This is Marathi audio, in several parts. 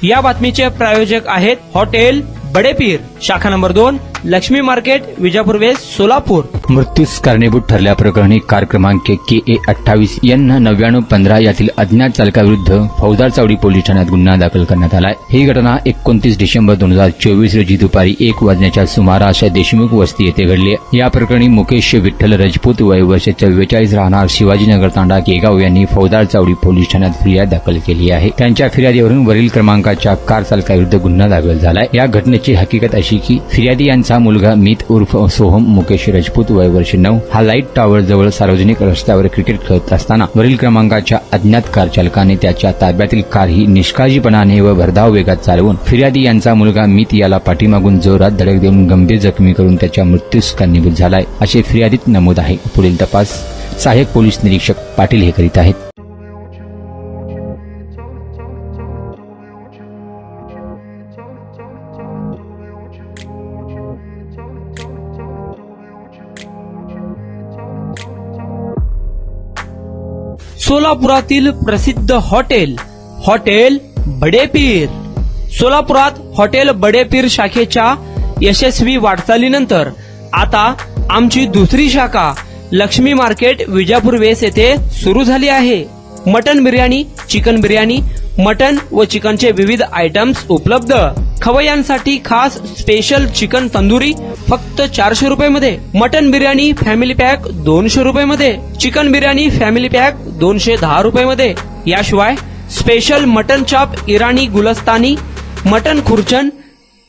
या बातमीचे प्रायोजक आहेत हॉटेल बडेपीर, शाखा number 2, Laxmi market, Vijapur west, Solapur. मृत्यूस कारणीभूत ठरल्याप्रकरणी कार क्रमांक KA28N9915 यातील अज्ञात चालकाविरुद्ध फौजदार चावडी पोलीस ठाण्यात गुन्हा दाखल करण्यात आलाय। ही घटना 29 डिसेंबर 2024 रोजी दुपारी 1 वाजण्याच्या सुमारास देशमुख वस्ती येथे घडली आहे। या प्रकरणी मुकेश विठ्ठल राजपूत वय वर्ष 44 राहणार शिवाजीनगर तांडा केगाव यांनी फौजदार चावडी पोलीस ठाण्यात फिर्याद दाखल केली आहे। त्यांच्या फिर्यादीवरून वरील क्रमांकाच्या कार चालकाविरुद्ध गुन्हा दाखल झालाय। या घटनेची हकीकत अशी की फिर्यादी यांचा मुलगा मीत उर्फ सोहम मुकेश राजपूत वय वर्ष 9 हा लाईट टॉवर जवळ सार्वजनिक रस्त्यावर क्रिकेट खेळत असताना वरील क्रमांकाच्या अज्ञात कार चालकाने त्याच्या ताब्यातील कार ही निष्काळजीपणाने व भरधाव वेगात चालवून फिर्यादी यांचा मुलगा मीत याला पाठीमागून जोरात धडक देऊन गंभीर जखमी करून त्याच्या मृत्यूस कारणीभूत झालाय असे फिर्यादीत नमूद आहे। पुढील तपास सहाय्यक पोलीस निरीक्षक पाटील हे करीत आहेत। सोलापुरातील प्रसिद्ध हॉटेल बडेपीर। सोलापुरात हॉटेल बडेपीर शाखेच्या यशस्वी वाटचालीनंतर आता आमची दुसरी शाखा लक्ष्मी मार्केट, विजापूर वेस्ट येथे सुरू झाली आहे। Mutton biryani, chicken biryani, mutton व चिकनचे विविध आयटम्स उपलब्ध। खवय्यांसाठी खास स्पेशल चिकन तंदुरी फक्त 400 रुपये मध्ये, मटन बिर्याणी फॅमिली पॅक 200 रुपये मध्ये, चिकन बिर्याणी फॅमिली पॅक 210 रुपये मध्ये। याशिवाय स्पेशल मटन चाप, इराणी गुलस्तानी, मटन खुर्चन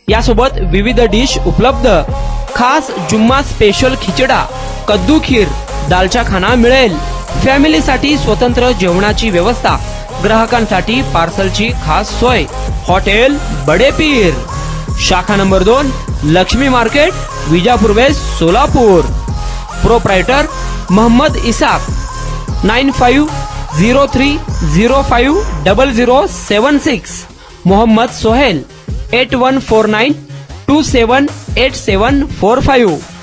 यासोबत विविध डिश उपलब्ध। खास जुम्मा स्पेशल खिचडा, कद्दू खीर, दालचा खाना मिळेल। फॅमिलीसाठी स्वतंत्र जेवणाची व्यवस्था, ग्राहकांसाठी पार्सलची खास सोय। हॉटेल बडेपीर, शाखा number 2, Laxmi market, Vijapur west, Solapur. Proprietor Mohammed Isaq, 9503050076। Mohammed Sohel, 8149278745।